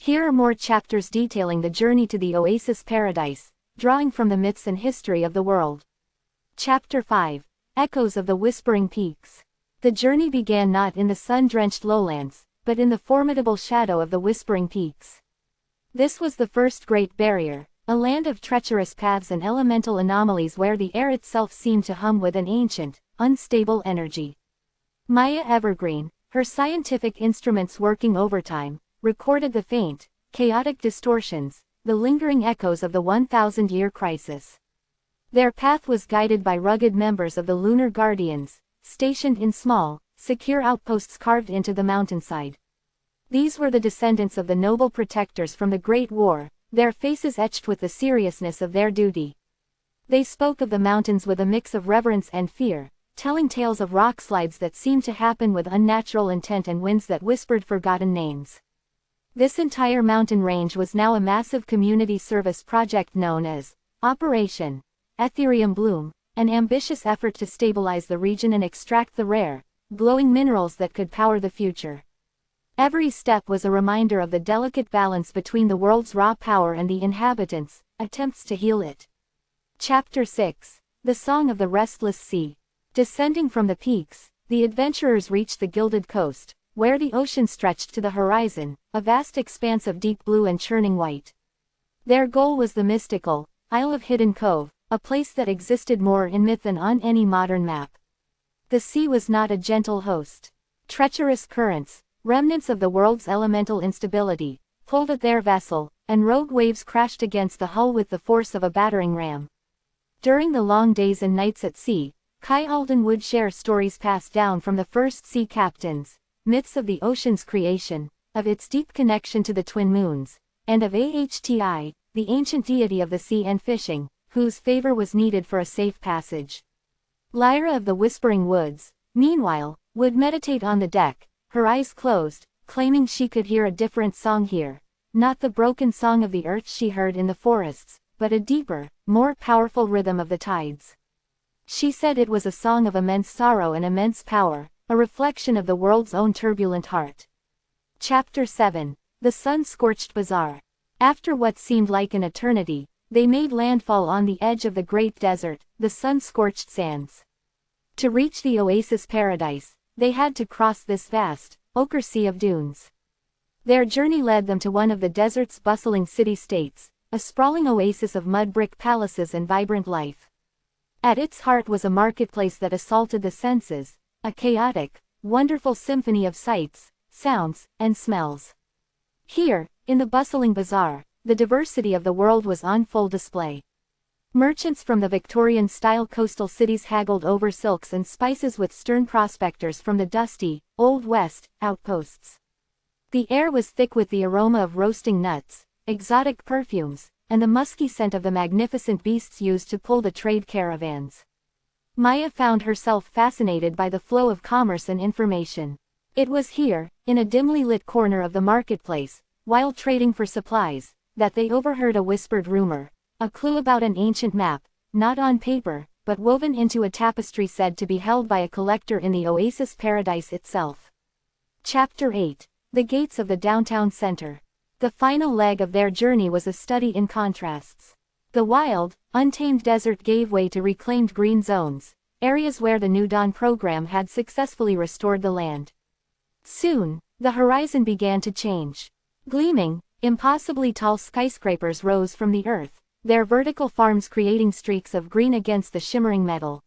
Here are more chapters detailing the journey to the oasis paradise, drawing from the myths and history of the world. Chapter 5. Echoes of the Whispering Peaks. The journey began not in the sun-drenched lowlands, but in the formidable shadow of the Whispering Peaks. This was the first Great Barrier, a land of treacherous paths and elemental anomalies where the air itself seemed to hum with an ancient, unstable energy. Maya Evergreen, her scientific instruments working overtime, recorded the faint, chaotic distortions, the lingering echoes of the 1,000-year crisis. Their path was guided by rugged members of the Lunar Guardians, stationed in small, secure outposts carved into the mountainside. These were the descendants of the noble protectors from the Great War, their faces etched with the seriousness of their duty. They spoke of the mountains with a mix of reverence and fear, telling tales of rock slides that seemed to happen with unnatural intent and winds that whispered forgotten names. This entire mountain range was now a massive community service project known as Operation Ethereum Bloom, an ambitious effort to stabilize the region and extract the rare, glowing minerals that could power the future. Every step was a reminder of the delicate balance between the world's raw power and the inhabitants' attempts to heal it. Chapter 6. The Song of the Restless Sea. Descending from the peaks, the adventurers reached the Gilded Coast, where the ocean stretched to the horizon, a vast expanse of deep blue and churning white. Their goal was the mystical Isle of Hidden Cove, a place that existed more in myth than on any modern map. The sea was not a gentle host. Treacherous currents, remnants of the world's elemental instability, pulled at their vessel, and rogue waves crashed against the hull with the force of a battering ram. During the long days and nights at sea, Kai Alden would share stories passed down from the first sea captains, myths of the ocean's creation, of its deep connection to the twin moons, and of Ahti, the ancient deity of the sea and fishing, whose favor was needed for a safe passage. Lyra of the Whispering Woods, meanwhile, would meditate on the deck, her eyes closed, claiming she could hear a different song here, not the broken song of the earth she heard in the forests, but a deeper, more powerful rhythm of the tides. She said it was a song of immense sorrow and immense power, a reflection of the world's own turbulent heart. Chapter 7. The Sun-Scorched Bazaar. After what seemed like an eternity, they made landfall on the edge of the great desert, the sun-scorched sands. To reach the oasis paradise, they had to cross this vast, ochre sea of dunes. Their journey led them to one of the desert's bustling city-states, a sprawling oasis of mud-brick palaces and vibrant life. At its heart was a marketplace that assaulted the senses, a chaotic, wonderful symphony of sights, sounds, and smells. Here, in the bustling bazaar, the diversity of the world was on full display. Merchants from the Victorian-style coastal cities haggled over silks and spices with stern prospectors from the dusty, Old West, outposts. The air was thick with the aroma of roasting nuts, exotic perfumes, and the musky scent of the magnificent beasts used to pull the trade caravans. Maya found herself fascinated by the flow of commerce and information. It was here, in a dimly lit corner of the marketplace, while trading for supplies, that they overheard a whispered rumor, a clue about an ancient map, not on paper, but woven into a tapestry said to be held by a collector in the oasis paradise itself. Chapter 8. The Gates of the Downtown Center. The final leg of their journey was a study in contrasts. The wild, untamed desert gave way to reclaimed green zones, areas where the New Dawn program had successfully restored the land. Soon, the horizon began to change. Gleaming, impossibly tall skyscrapers rose from the earth, their vertical farms creating streaks of green against the shimmering metal.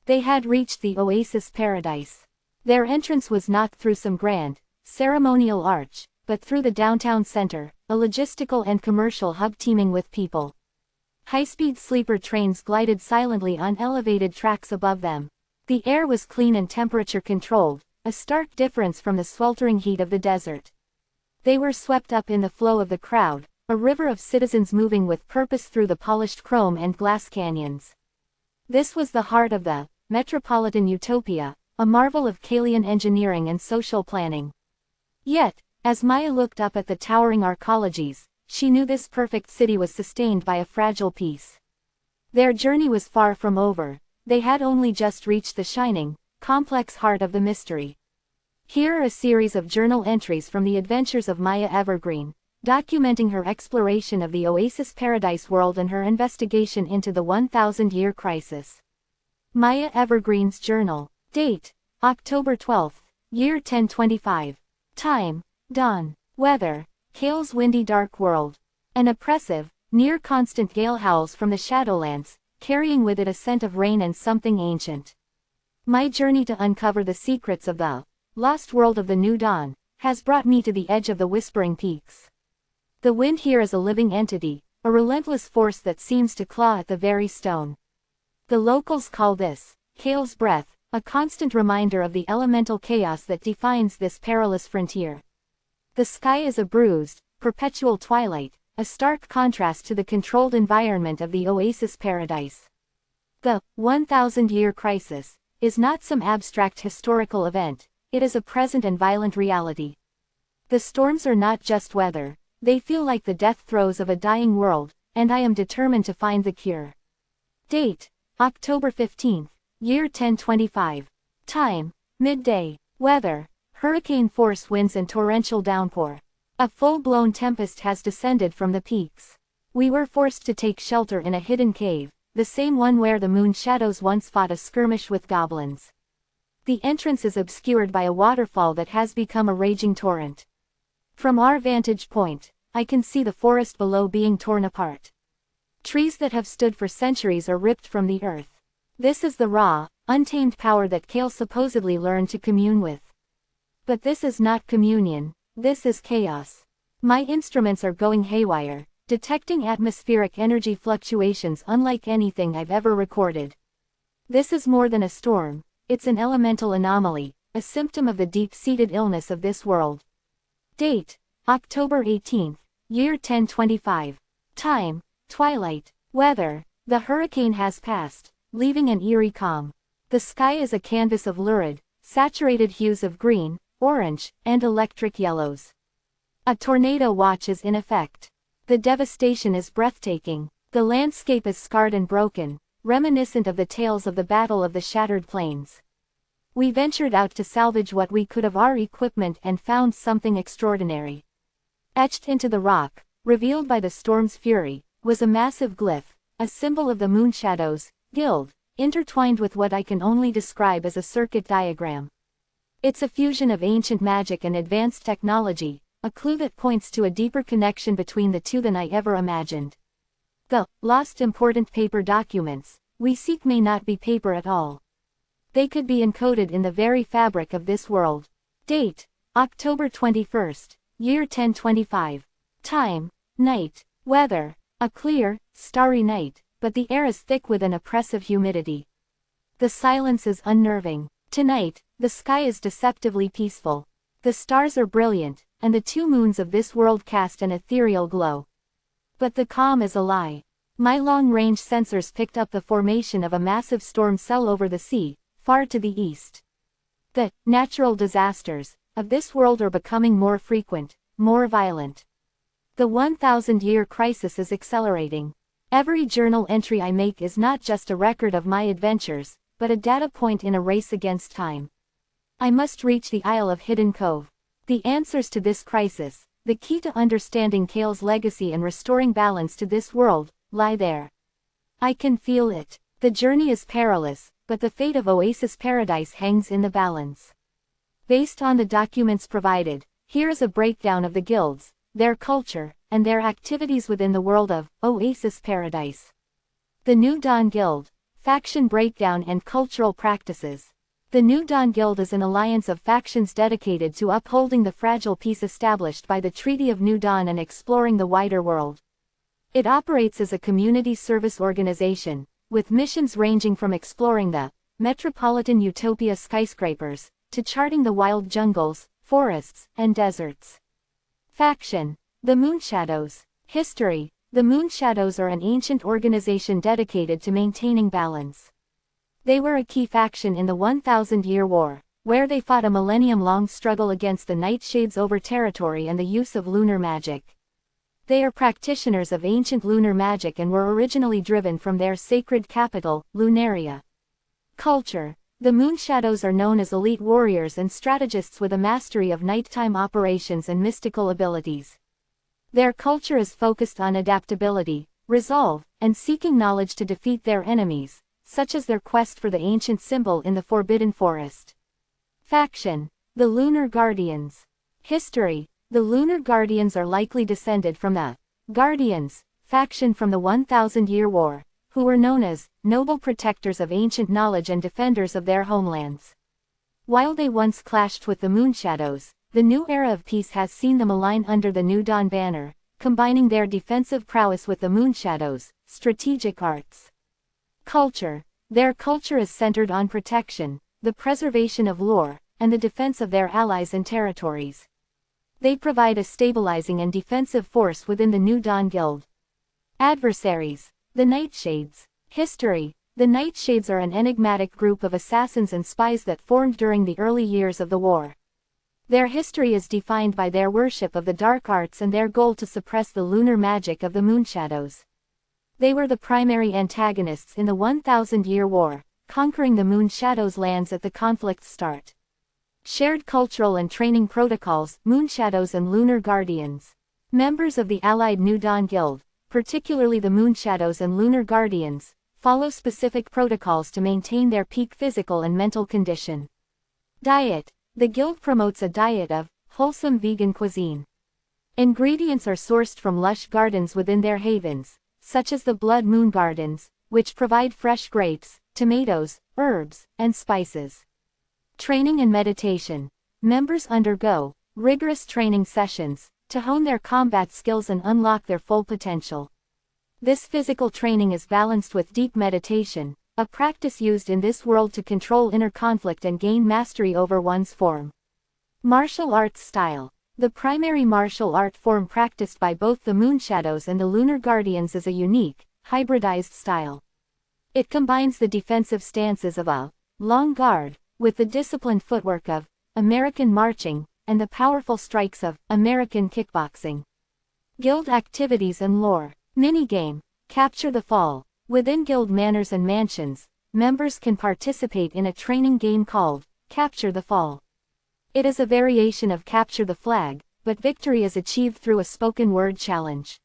They had reached the oasis paradise. Their entrance was not through some grand, ceremonial arch, but through the downtown center, a logistical and commercial hub teeming with people. High-speed sleeper trains glided silently on elevated tracks above them. The air was clean and temperature-controlled, a stark difference from the sweltering heat of the desert. They were swept up in the flow of the crowd, a river of citizens moving with purpose through the polished chrome and glass canyons. This was the heart of the metropolitan utopia, a marvel of Kalian engineering and social planning. Yet, as Maya looked up at the towering arcologies, she knew this perfect city was sustained by a fragile peace. Their journey was far from over, they had only just reached the shining, complex heart of the mystery. Here are a series of journal entries from the adventures of Maya Evergreen, documenting her exploration of the Oasis Paradise world and her investigation into the 1,000-year crisis. Maya Evergreen's Journal. Date: October 12, year 1025. Time: dawn. Weather: Kale's windy dark world. An oppressive, near-constant gale howls from the Shadowlands, carrying with it a scent of rain and something ancient. My journey to uncover the secrets of the lost world of the new dawn has brought me to the edge of the Whispering Peaks. The wind here is a living entity, a relentless force that seems to claw at the very stone. The locals call this Kale's breath, a constant reminder of the elemental chaos that defines this perilous frontier. The sky is a bruised, perpetual twilight, a stark contrast to the controlled environment of the Oasis Paradise. The 1,000-year crisis is not some abstract historical event, it is a present and violent reality. The storms are not just weather, they feel like the death throes of a dying world, and I am determined to find the cure. Date: October 15, year 1025. Time: midday. Weather: hurricane-force winds and torrential downpour. A full-blown tempest has descended from the peaks. We were forced to take shelter in a hidden cave, the same one where the moon shadows once fought a skirmish with goblins. The entrance is obscured by a waterfall that has become a raging torrent. From our vantage point, I can see the forest below being torn apart. Trees that have stood for centuries are ripped from the earth. This is the raw, untamed power that Kale supposedly learned to commune with. But this is not communion, this is chaos. My instruments are going haywire, detecting atmospheric energy fluctuations unlike anything I've ever recorded. This is more than a storm, it's an elemental anomaly, a symptom of the deep-seated illness of this world. Date: October 18, year 1025. Time: twilight. Weather: the hurricane has passed, leaving an eerie calm. The sky is a canvas of lurid, saturated hues of green, orange, and electric yellows. A tornado watch is in effect. The devastation is breathtaking. The landscape is scarred and broken, reminiscent of the tales of the Battle of the Shattered Plains. We ventured out to salvage what we could of our equipment and found something extraordinary. Etched into the rock, revealed by the storm's fury, was a massive glyph, a symbol of the Moonshadows Guild, intertwined with what I can only describe as a circuit diagram. It's a fusion of ancient magic and advanced technology, a clue that points to a deeper connection between the two than I ever imagined. The lost important paper documents we seek may not be paper at all. They could be encoded in the very fabric of this world. Date: October 21st, year 1025. Time: night. Weather: a clear, starry night, but the air is thick with an oppressive humidity. The silence is unnerving. Tonight, the sky is deceptively peaceful. The stars are brilliant, and the two moons of this world cast an ethereal glow. But the calm is a lie. My long-range sensors picked up the formation of a massive storm cell over the sea, far to the east. The natural disasters of this world are becoming more frequent, more violent. The 1,000-year crisis is accelerating. Every journal entry I make is not just a record of my adventures, but a data point in a race against time. I must reach the Isle of Hidden Cove. The answers to this crisis, the key to understanding Kale's legacy and restoring balance to this world, lie there. I can feel it. The journey is perilous, but the fate of Oasis Paradise hangs in the balance. Based on the documents provided, here is a breakdown of the guilds, their culture, and their activities within the world of Oasis Paradise. The New Dawn Guild, faction breakdown and cultural practices. The New Dawn Guild is an alliance of factions dedicated to upholding the fragile peace established by the Treaty of New Dawn and exploring the wider world. It operates as a community service organization, with missions ranging from exploring the metropolitan utopia skyscrapers, to charting the wild jungles, forests, and deserts. Faction: the Moonshadows. History: the Moonshadows are an ancient organization dedicated to maintaining balance. They were a key faction in the 1,000-year war, where they fought a millennium-long struggle against the Nightshades over territory and the use of lunar magic. They are practitioners of ancient lunar magic and were originally driven from their sacred capital, Lunaria. Culture: the Moonshadows are known as elite warriors and strategists with a mastery of nighttime operations and mystical abilities. Their culture is focused on adaptability, resolve, and seeking knowledge to defeat their enemies, such as their quest for the ancient symbol in the Forbidden Forest. Faction: the Lunar Guardians. History: the Lunar Guardians are likely descended from the Guardians faction from the 1,000-Year War, who were known as noble protectors of ancient knowledge and defenders of their homelands. While they once clashed with the Moonshadows, the new era of peace has seen them align under the New Dawn banner, combining their defensive prowess with the Moonshadows' strategic arts. Culture: their culture is centered on protection, the preservation of lore, and the defense of their allies and territories. They provide a stabilizing and defensive force within the New Dawn Guild. Adversaries: the Nightshades. History: the Nightshades are an enigmatic group of assassins and spies that formed during the early years of the war. Their history is defined by their worship of the dark arts and their goal to suppress the lunar magic of the Moonshadows. They were the primary antagonists in the 1,000-Year War, conquering the Moonshadows' lands at the conflict's start. Shared cultural and training protocols: Moonshadows and Lunar Guardians. Members of the allied New Dawn Guild, particularly the Moonshadows and Lunar Guardians, follow specific protocols to maintain their peak physical and mental condition. Diet: the guild promotes a diet of wholesome vegan cuisine. Ingredients are sourced from lush gardens within their havens, such as the Blood Moon Gardens, which provide fresh grapes, tomatoes, herbs, and spices. Training and meditation: members undergo rigorous training sessions to hone their combat skills and unlock their full potential. This physical training is balanced with deep meditation, a practice used in this world to control inner conflict and gain mastery over one's form. Martial arts style: the primary martial art form practiced by both the Moonshadows and the Lunar Guardians is a unique, hybridized style. It combines the defensive stances of a long guard, with the disciplined footwork of American marching, and the powerful strikes of American kickboxing. Guild activities and lore. Minigame: Capture the Fall. Within guild manors and mansions, members can participate in a training game called Capture the Fall. It is a variation of Capture the Flag, but victory is achieved through a spoken word challenge.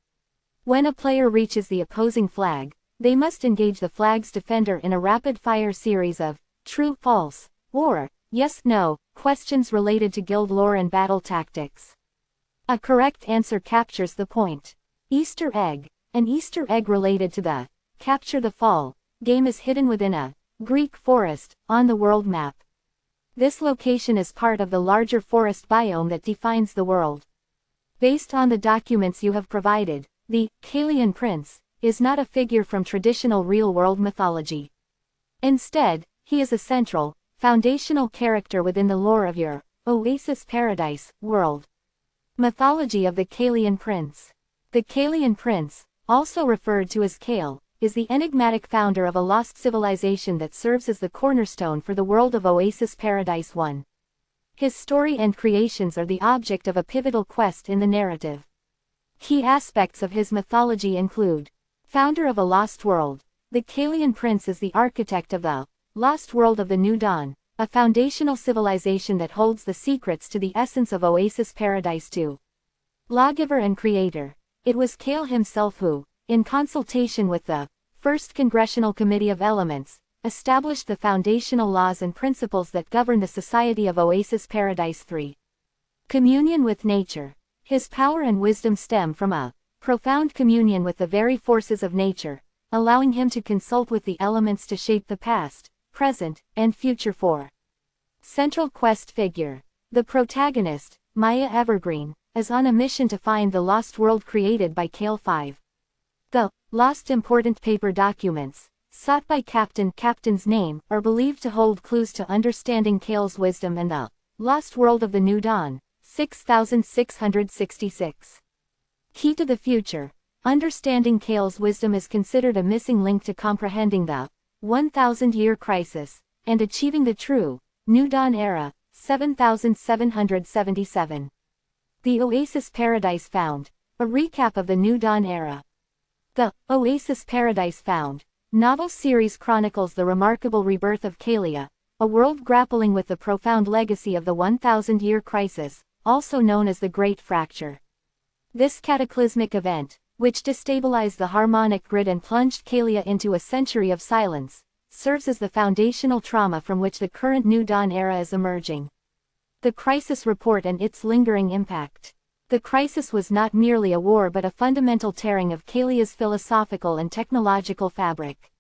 When a player reaches the opposing flag, they must engage the flag's defender in a rapid-fire series of true, false, or yes-no questions related to guild lore and battle tactics. A correct answer captures the point. Easter egg: an Easter egg related to the Capture the Fall game is hidden within a Greek forest on the world map. This location is part of the larger forest biome that defines the world. Based on the documents you have provided, the Kalian Prince is not a figure from traditional real-world mythology. Instead, he is a central, foundational character within the lore of your Oasis Paradise world. Mythology of the Kalian Prince. The Kalian Prince, also referred to as Kale, is the enigmatic founder of a lost civilization that serves as the cornerstone for the world of Oasis Paradise 1. His story and creations are the object of a pivotal quest in the narrative. Key aspects of his mythology include: founder of a lost world. The Kalian Prince is the architect of the lost world of the New Dawn, a foundational civilization that holds the secrets to the essence of Oasis Paradise 2. Lawgiver and creator. It was Kale himself who, in consultation with the First Congressional Committee of Elements, established the foundational laws and principles that govern the society of Oasis Paradise 3. Communion with nature. His power and wisdom stem from a profound communion with the very forces of nature, allowing him to consult with the elements to shape the past, present, and future for. Central quest figure. The protagonist, Maya Evergreen, is on a mission to find the lost world created by Kale 5. The lost important paper documents, sought by Captain's name, are believed to hold clues to understanding Kale's wisdom and the lost world of the New Dawn, 6666. Key to the future. Understanding Kale's wisdom is considered a missing link to comprehending the 1,000-year crisis, and achieving the true New Dawn era, 7777. The Oasis Paradise Found. A recap of the New Dawn era. The Oasis Paradise Found novel series chronicles the remarkable rebirth of Kalia, a world grappling with the profound legacy of the 1,000-year crisis, also known as the Great Fracture. This cataclysmic event, which destabilized the harmonic grid and plunged Kalia into a century of silence, serves as the foundational trauma from which the current New Dawn era is emerging. The Crisis Report and its lingering impact. The crisis was not merely a war but a fundamental tearing of Kalia's philosophical and technological fabric.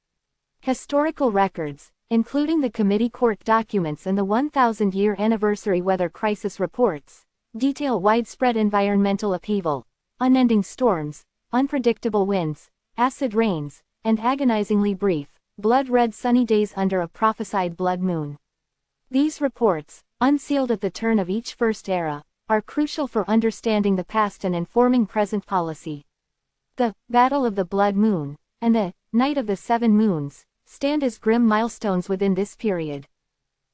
Historical records, including the Committee Court documents and the 1,000-year anniversary weather crisis reports, detail widespread environmental upheaval, unending storms, unpredictable winds, acid rains, and agonizingly brief, blood-red sunny days under a prophesied blood moon. These reports, unsealed at the turn of each first era, are crucial for understanding the past and informing present policy. The Battle of the Blood Moon and the Night of the Seven Moons stand as grim milestones within this period.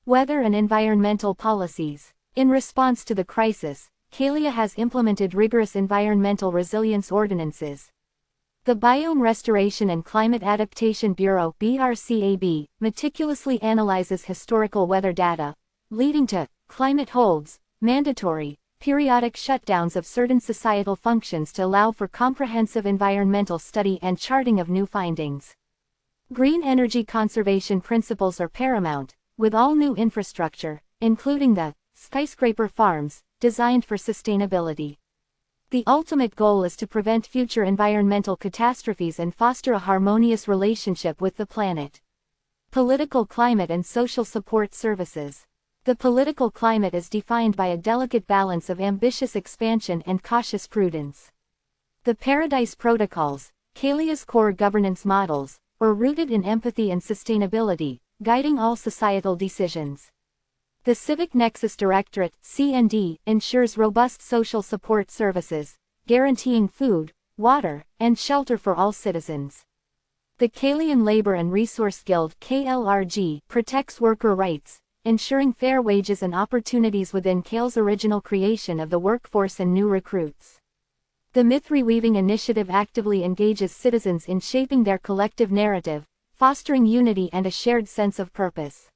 Weather and environmental policies. In response to the crisis, Kalia has implemented rigorous environmental resilience ordinances. The Biome Restoration and Climate Adaptation Bureau (BRCAB) meticulously analyzes historical weather data, leading to climate holds, mandatory, periodic shutdowns of certain societal functions to allow for comprehensive environmental study and charting of new findings. Green energy conservation principles are paramount, with all new infrastructure, including the skyscraper farms, designed for sustainability. The ultimate goal is to prevent future environmental catastrophes and foster a harmonious relationship with the planet. Political climate and social support services. The political climate is defined by a delicate balance of ambitious expansion and cautious prudence. The Paradise Protocols, Kalia's core governance models, are rooted in empathy and sustainability, guiding all societal decisions. The Civic Nexus Directorate (CND) ensures robust social support services, guaranteeing food, water, and shelter for all citizens. The Kalian Labor and Resource Guild (KLRG) protects worker rights, ensuring fair wages and opportunities within Kale's original creation of the workforce and new recruits. The Myth Reweaving Initiative actively engages citizens in shaping their collective narrative, fostering unity and a shared sense of purpose.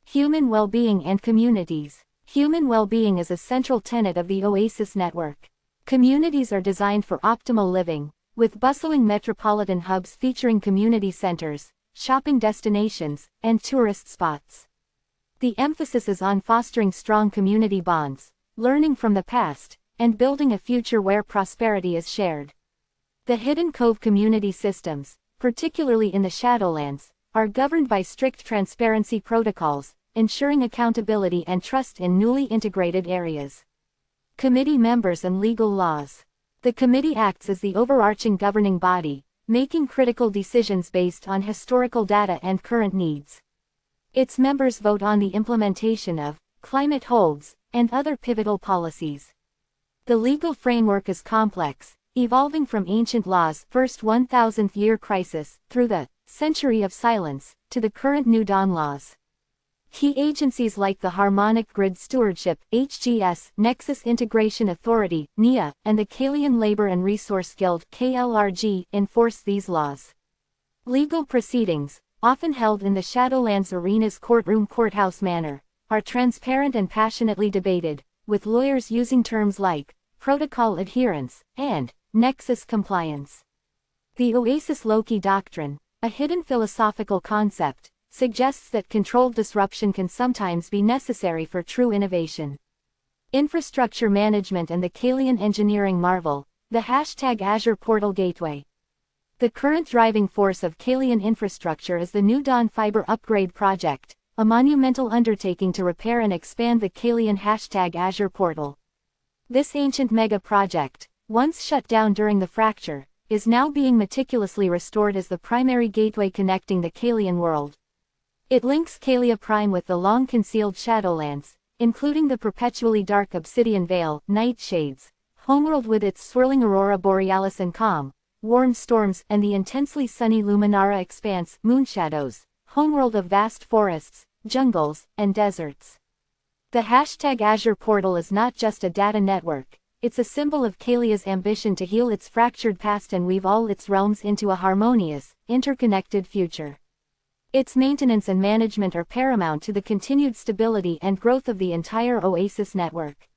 Human well-being and communities. Human well-being is a central tenet of the Oasis network. Communities are designed for optimal living, with bustling metropolitan hubs featuring community centers, shopping destinations, and tourist spots. The emphasis is on fostering strong community bonds, learning from the past, and building a future where prosperity is shared. The Hidden Cove community systems, particularly in the Shadowlands, are governed by strict transparency protocols, ensuring accountability and trust in newly integrated areas. Committee members and legal laws. The committee acts as the overarching governing body, making critical decisions based on historical data and current needs. Its members vote on the implementation of climate holds and other pivotal policies. The legal framework is complex, evolving from ancient laws' first 1,000th year crisis through the Century of Silence to the current New Dawn laws. Key agencies like the Harmonic Grid Stewardship (HGS), Nexus Integration Authority (NIA), and the Kalian Labor and Resource Guild (KLRG) enforce these laws. Legal proceedings, often held in the Shadowlands Arena's courthouse manner, are transparent and passionately debated, with lawyers using terms like protocol adherence and nexus compliance. The Oasis Loki Doctrine, a hidden philosophical concept, suggests that controlled disruption can sometimes be necessary for true innovation. Infrastructure management and the Kalian engineering marvel, the #Azure Portal Gateway. The current driving force of Kalian infrastructure is the New Dawn Fiber Upgrade Project, a monumental undertaking to repair and expand the Kalian #Azure Portal. This ancient mega project, once shut down during the fracture, is now being meticulously restored as the primary gateway connecting the Kalian world. It links Kalia Prime with the long-concealed Shadowlands, including the perpetually dark Obsidian Vale, Nightshades, homeworld with its swirling aurora borealis and calm, warm storms, and the intensely sunny Luminara Expanse, Moonshadows, homeworld of vast forests, jungles, and deserts. The #Azure Portal is not just a data network, it's a symbol of Kalia's ambition to heal its fractured past and weave all its realms into a harmonious, interconnected future. Its maintenance and management are paramount to the continued stability and growth of the entire Oasis network.